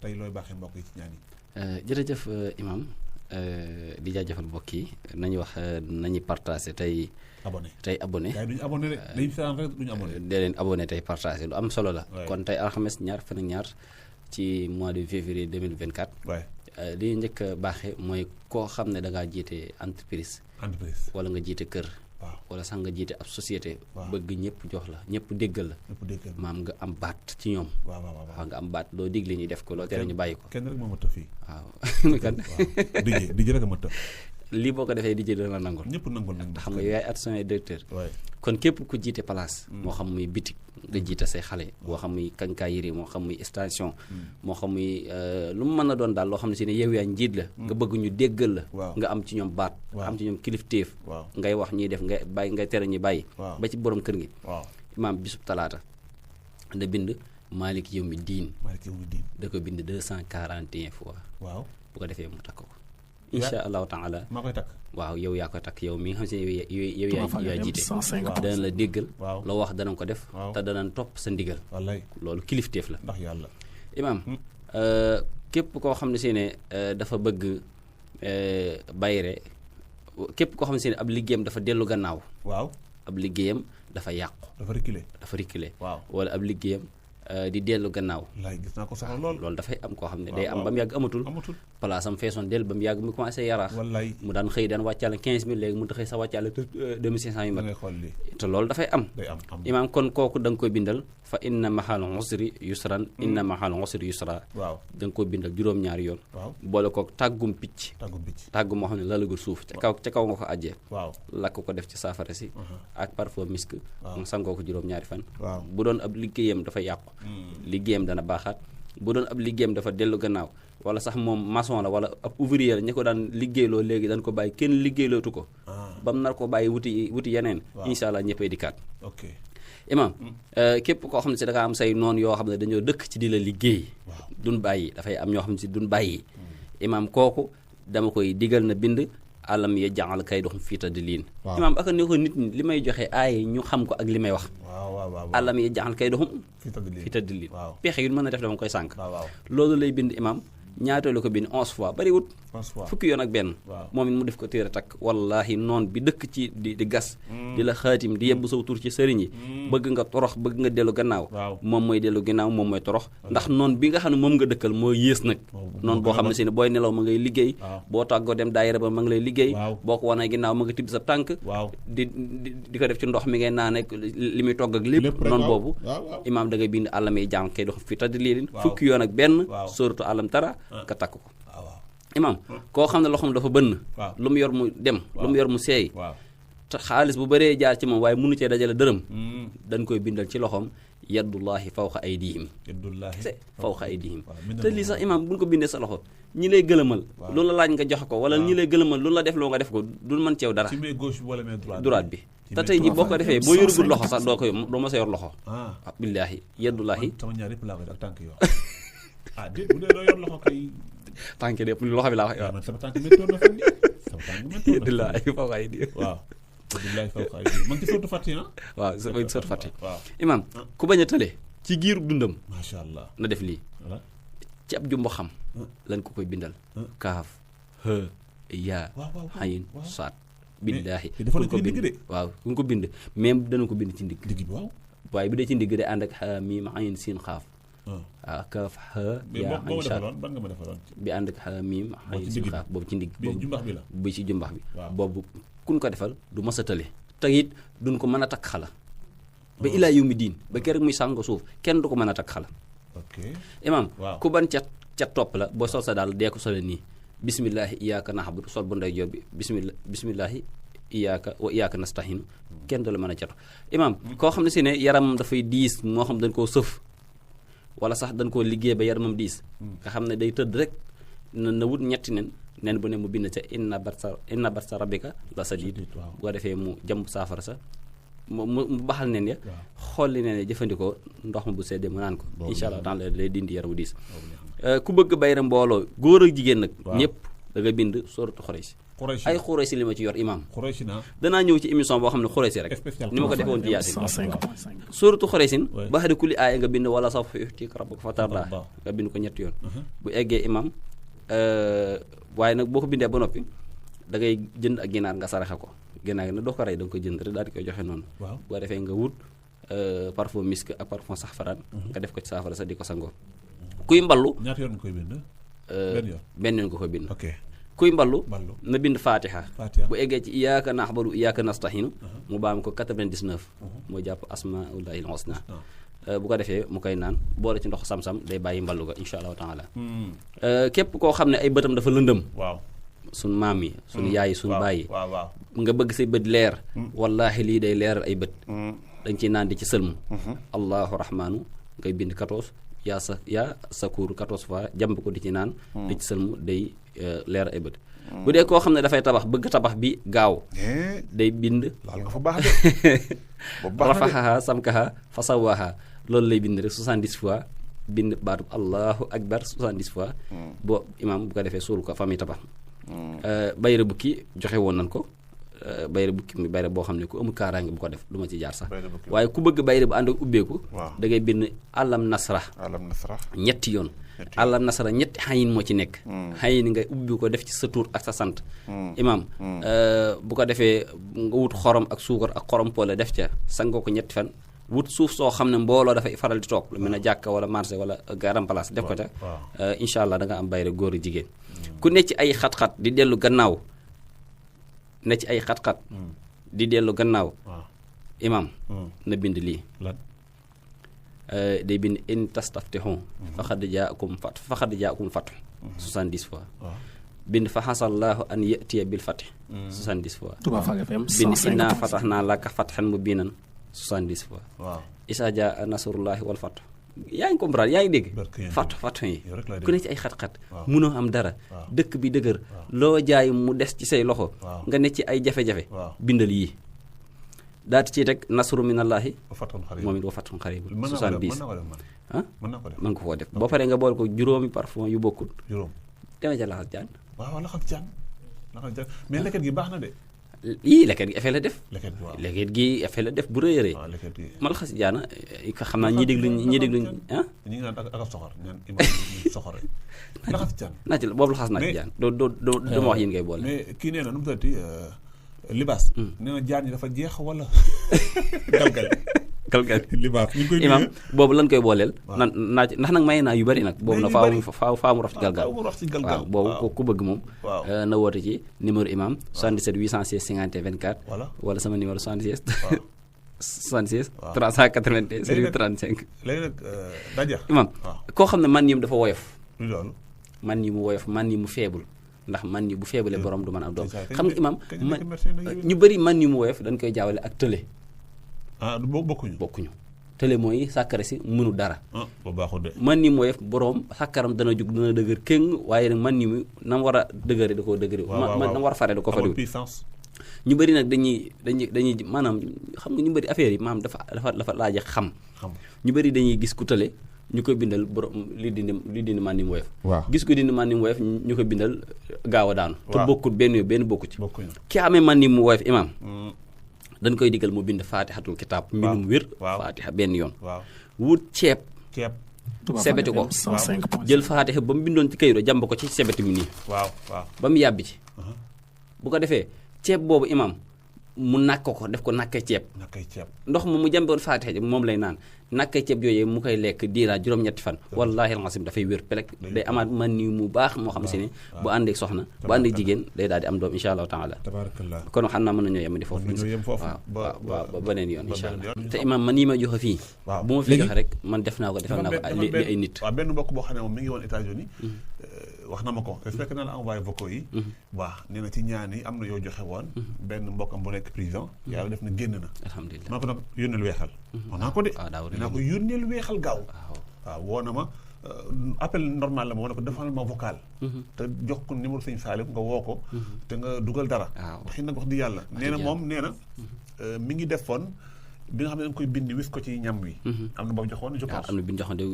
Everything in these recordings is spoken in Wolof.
tey looy baaxee mbokk yi ci ñaan yi. jërëjëf imam di jaajëfal mbokk yi nañu wax nañu partagé tey abonné gars yi duñu abonné de dañu seetaan rek duñu abonné. dee leen abonné tey partagé lu am solo la. kon tey alxames ñaar fan ak ñaar ci mois de février 2024. li njëkk a baaxee mooy koo xam ne da ngaa jiite entreprise. wala nga jiite kër. wala sax nga jiite ab société. bëgg ñëpp jox la ñëpp déggal la. maam nga am baat ci ñoom. waaw nga am baat loo digle ñu def ko loo tere ñu bàyyi ko. kenn rek moo ma tëf fii. waaw muy kan. DJ rek a ma tëf. lii boo ko defee DJ dana la nangul. ñëpp nangul nañ xam nga yaay artisan directeur. kon képp ku jiite place. moo xam muy bitik nga jiite say xale. moo xam muy kankayiri moo xam muy station. moo xam muy lu mu mën a doon daal loo xam ne si ne yow yaa njiit la. nga bëgg ñu déggal la. nga am ci ñoom baat. am ci ñoom kilifteef. ngay wax ñuy def ngay bàyyi ngay tere ñuy bàyyi. ba ci borom kër gi. imaam bisub talaata da bind Malik Yawmi Diin. da ko bind 241 fois. bu ko defee mu takk ko. incha allahu taala maa koy takk. waaw yow yaa koy takk yow mi nga xam si ne yow yaa jiite. dana la déggal. loo wax danañ ko def. te danañ topp sa ndigal. wallaay loolu kilifteef la. ndax yàlla. imaam képp koo xam ne si ne dafa bëgg bayre képp koo xam ne si ne ab liggéeyam dafa dellu gannaaw. ab liggéeyam dafa yàqu. dafa reculer. wala ab liggéeyam di dellu gannaaw. gis naa ko soxla loolu dafay am koo xam ne day am ba mu yàgg amatul. place am feesoon del ba mu yàgg mu commencé yaraax. mu daan xëy daan wàccaale 15000 léegi mu xëy sa wàccaale 2500 yu mag. te loolu dafay am. imaam kon kooku da nga koy bindal fa inna mahal usri yusran inna mahal usri yusra. da nga koy bindal juróom-ñaari yoon. boole kook tàggum picc. tàggum moo xam ne lalagul suuf ca kaw nga ko àjjee. lakk ko def ci saafara si. ak parfum misk. nga sangoo ko juróom-ñaari fan. bu doon ab liggéeyam dafa yàqu. liggéeyam dana baaxaat. bu doon ab liggéeyam dafa dellu gannaaw wala sax moom maçon la wala ab ouvrier la ñi ko daan liggéeyloo léegi dañ ko bàyyi kenn liggéeylootu ko. ba mu nar ko bàyyi wuti yeneen. incha allah ñëppay dikkaat. imaam képp koo xam ne si da nga am say noonu yoo xam ne dañoo dëkk ci di la liggéey. duñ bàyyi dafay am ñoo xam ne si duñ bàyyi. imaam kooku dama koy digal na bind alam yaj'al kaydahum fii tadlil. imaam ak ne ko nit ñi li may joxe aaye ñu xam ko ak li may wax. alam yaj'al kaydahum fii tadlil. pexe yu mën a def dama koy sànq. loolu lay bind imaam ñaata la ko bind 11 fois bariwut. fukki yoon ak benn. moom it mu def ko téere takk wallahi noon bi dëkk ci di gas. di la xaatim di yebbu saw tur ci sëriñ yi. bëgg nga torox bëgg nga dellu gannaaw. moom mooy dellu gannaaw moom mooy torox. ndax noon bi nga xam ne moom nga dëkkal moo yées nag. noonu boo xam ne si ne booy nelaw ma ngay liggéey. boo tàggoo dem daayira ba ma ngi lay liggéey. boo ko wanee ginnaaw ma nga tibb sa tànk. di ko def ci ndox mi ngay naan ak li muy togg ak lépp. noonu boobu imaam da ngay bind àllam yi jàng kay dox fi tadlilin fukki yoon ak benn sóoratu àllam tara nga takk ko. imaam koo xam ne loxoom dafa bënn. lu mu yor mu dem lu mu yor mu seey. te xaalis bu bëree jaar ci moom waaye mënu cee dajale dërëm. dañ koy bindal ci loxoom yaddullahi fawqa aydihim. fawqa aydihim. te lii sax imaam bu ñu ko bindee sa loxo ñi lay gëlëmal. lu la laaj nga joxe ko wala ñi lay gëlëmal lu la def loo nga def ko du mën ceew dara. droite bi. te tey ji boo ko defee boo yorugul loxo sax doo ma sa yor loxo. billaahi yaddullahi. sama ñaar yëpp laa koy ak tànk yi wax. bu dee doo yor loxo kay. tànk de loxo bi laa wax waaw. sama tànk méttoon na fan yii. sama tànk méttoon na yaddullahi fawqa aydihim. waaw yaddullahi fawqa aydihim man ci sourate Fatiha. waaw sourate Fatiha. imaam ku bañ a tële ci giirub dundam. macha allah na def lii. ci ab jumbo xam. lañ ko koy bindal. kaaf ha yaa ayin saat. billaahi ku ko bind waaw ku ko bind même dana ko bind ci ndigg. waaye bu dee ci ndigg day ànd ak ha miim ayin siin xaaf. waaw kaaf ha yaa ayin saat bi ànd ak ha miim ayin siin xaaf boobu ci ndigg boobu ci jumbax bi boobu kun ko defal du mës a tële te it duñ ko mën a takk xala ba ilaa yawmi diin ba keroog muy sàngo suuf kenn du ko mën a takk xala. imaam ku ban cat topp la boo sol sa daal dee ko sole nii bismillahi iyyaka na'budu sol bu ndeyjoor bi bismillahi iyyaka wa iyyaka nasta'in kenn du la mën a catu. imaam koo xam ne si ne yaramam dafay diis moo xam dañ koo sëf wala sax dañ koo liggéey ba yaramam diis nga xam ne day tëdd rek na wut ñetti nen bu ne mu bind ca inna batsa rabbika la sadid bu ko defee mu jàmb saafara sa mu baxal nen ya xolli nen ya jëfandikoo ndox ma bu seddee mu naan ko incha allah temps lay dindi yaramu diis. ku bëgg bayra mbooloo góor ak jigéen nag ñëpp da nga bind sóoratu Quraysh ay Xuraysi li ma ci yor imam danaa ñëw ci émission boo xam ne Xuraysi rek ni ma ko defoon ci Yaasin suuratu Xuraysin ba'da kulli aaya nga bind wala sawfa yu'tika rabbuka fatardaa nga bind ko ñetti yoon bu eggee imam waaye nag boo ko bindee ba noppi da ngay jënd ak ginaar nga saraxe ko ginaar gi nag doo ko rey da nga koy jënd rek daal di koy joxe noonu bu ko defee nga wut parfum misk ak parfum saxfaraan nga def ko ci saafara sa di ko sangoo kuy mballu ñaata yoon nga koy bind benn yoon nga koy bind kuy mballu na bind fatiha bu eggee ci iyyaka na'budu iyyaka nasta'in mu baam ko 99 mooy jàpp asmaullahil husna bu ko defee mu koy naan boole ci ndox sam-sam day bàyyi mballu ga insha allahu taala képp koo xam ne ay bëtam dafa lëndëm suñ maam yi suñ yaay yi suñ baay yi nga bëgg say bët leer wallahi lii day leeral ay bët dañ ciy naan di ci sëlmu allahu rahmaanu ngay bind 14 yaa sakuur 14 fois jàmb ko di ci naan di ci sëlmu day leer ay bët bu dee koo xam ne dafay tabax bëgg tabax bi gaaw day bind laal nga fa baax de rafaxaha samkaha fa sawaha loolu lay bind rek 70 fois bind baatu allahu akbar 70 fois boo imam bu ko defee suul ko fa muy tabax bayre bukki joxe woon nañ ko bayre bukki mi bayre boo xam ne ku amul kaaraange bu ko def du ma ci jaar sax waaye ku bëgg bayre bu ànd ak ubbeeku da ngay bind alam nasra ñetti yoon alam nasra ñetti xayin moo ci nekk xayin nga ubbi ko def ci sa tur ak sa sant imam bu ko defee nga wut xorom ak suukar ak xorom poole def ca sangoo ko ñetti fan wut suuf soo xam ne mbooloo dafay faral di toog lu mel ne jàkka wala marché wala garam place def ko ca incha allah da nga am bayre góor ak jigéen ku ne ci ay xat-xat di dellu gannaaw ne ci ay xat-xat di dellu gannaaw imam na bind lii day bind in tastaftihu faqad jaakum fatu 70 fois bind fa xasallaahu an yatiya bil fatih 70 fois bind inna fatahnaa laka fathan mubiinan 70 fois isa jaa nasrullahi wal fatu yaa ngi comprendre yaa ngi dégg fatu yi ku ne ci ay xat-xat munoo am dara dëkk bi dëgër loo jaay mu des ci say loxo nga ne ci ay jafe-jafe bindal yii daati ci teg nasru minallahi moom it wa fatun xarib 70 ah mën ko koo def boo paree nga boole ko juróomi parfum yu bokkul dama ca laxas jaan laxas jaan mais leket gi baax na de yii leket gi effet la def leket gi effet la def bu rëy a rëy mal xas jaana xam naa ñi déglu ah ñi ngi naan ak soxor ñaan imam soxor laxas jaan naa ci boobu laxas naa ci jaan doo ma wax yéen ngay boole mais kii nee na nu mu tuddati libaas nee na jaan yi dafa jeex wala galgal libaas imam boobu lan koy booleel naa ci ndax nag may naa yu bari nag boobu na faaw mu raf ci galgal waaw boobu ku bëgg moom na woote ci numéro imam 77 816 50 24 wala sama numéro 76 76 381 35 léegi nag daja imam koo xam ne man yim dafa woyof man yi mu woyof man yi mu faible ndax man yi bu feebalee borom du mën a am doom xam nga imam ñu bëri man yi mu woyof dañ koy jaawale ak tële bokkuñu tële mooy sàkkara si mënu dara man yi mu woyof borom sàkkaram dana jug dana dëgër kéng waaye nag man yi mu na mu war a dëgëre da koo dëgëre na mu war a fare da ko fa ñu bëri nag dañuy maanaam xam nga ñu bëri affaire yi maanaam dafa laaj xam ñu bëri dañuy gis ku tële ñu koy bindal borom li dindi man ni mu woyof gis ko dindi man ni mu woyof ñu koy bindal gaaw a daanu te bokkut benn bokku ci ki amee man ni mu woyof imam dañ koy digal mu bind faatixatul kitaab mbindum wér faatixa benn yoon wut ceeb sebeti ko jël faatixa ba mu bindoon ci kayiro jàmb ko ci sebeti mi nii ba mu yàbbi ci bu ko defee ceeb boobu imam mu nàkk ko def ko nàkkay ceeb ndox mu jàmboon faatixa moom lay naan nàkkay ceeb yooyu mu koy lekk diiraa juróom-ñetti fan wallahi alxasim dafay wér pelek day amaat man ni mu baax moo xam si ne bu àndeek soxna bu àndeek jigéen day daal di am doom insha allahu taala kon xam naa mën nañoo yem di foofu waaw ba beneen yoon insha allah te imam man yi ma joxe fii bu ma fi joxe rek man def naa ko defal naa ko li ay nit waaw benn mbokk boo xam ne moom mi ngi woon États-Unis wax na ma ko fekk na la envoyé vocaux yi waaw nee na ci ñaan yi am na yoo joxe woon benn mbokkam bu nekk prison yàlla def na génn na alhamdulilah maa ko nag yónneel weexal wax naa ko de naa ko yónneel weexal gaaw waaw woo na ma appel normal la ma wane ko defal ma vocal te jox ko numéro sëñ Salim nga woo ko te nga dugal dara waxi nag wax di yàlla nee na moom nee na mi ngi defoon bi nga xam ne dañ koy bind wis ko ci ñam wi am na boo joxoon je pense am na bi ñu joxoon de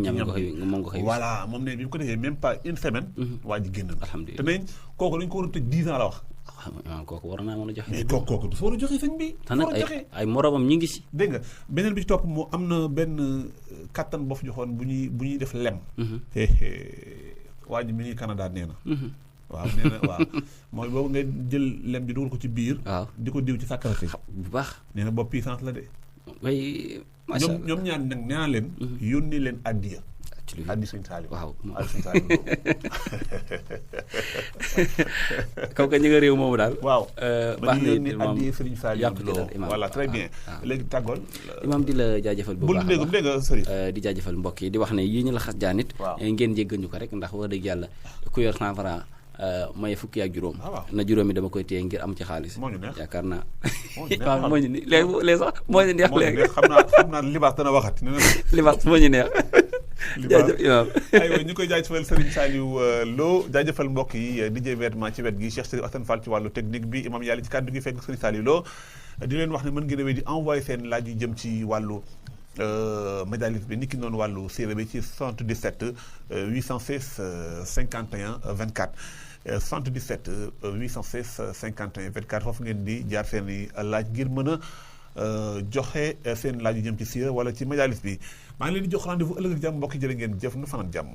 ñam moom nga koy wis voilà moom ne bi mu ko defee même pas une semaine waa ji génn na alhamdulilah te nañ kooku dañu ko war a tëj 10 ans la wax imaam kooku war naa mën a joxe. mais kooku dafa war a joxe sëñ bi. te nag ay moromam ñi ngi si. dégg nga beneen bi ci topp moo am na benn kattan boo fi joxoon bu ñuy def lem. waa ji mi ngi Canada nee na. waaw nee na waaw mooy boobu ngay jël lem bi dugal ko ci biir. waaw di ko diw ci sàkkara si. bu baax nee na boobu puissance la de. way macha allah ñoom ñaar nag nee naa leen. yónni leen addiya. addi sëñ Saliou waaw addi sëñ Saliou kaw ka ñi nga réew moomu daal. waaw baax na yónni addi sëñ Saliou voilà très bien léegi tàggool. imaam di la jaajëfal bu baax bul dégg sëriñ di jaajëfal mbokk yi di wax ne yii ñu la xas jaanit ngeen jéggal ñu ko rek ndax wax dëgg yàlla ku yor 100 francs may fukki ak juróom na juróom yi dama koy téye ngir am ci xaalis yaakaar naa waaw moo ñu ni léegi sax moo ñu neex léegi xam naa libaas dana waxati libaas moo ñu neex jaajëf imaam aywa ñu koy jaajëfal Serigne Saliou Lo jaajëfal mbokk yi DJ Vêtement ci wet gi Cheikh Serif Assane Fall ci wàllu technique bi imam yàlla ci kàddu gi fekk Serigne Saliou Lo di leen wax ne mën ngeen a wéy di envoyé seen laaj yu jëm ci wàllu médialis bi ni ki noonu wàllu séeréer bi ci 77 816 51 24 77 816 51 24 foofu ngeen di jaar seen i laaj ngir mën a joxe seen laaj yu jëm ci siira wala ci médialis bi maa ngi leen di jox rendez-vous ëllëg ak jàmm mbokk yi jërë ngeen jëf nu fanaan jàmm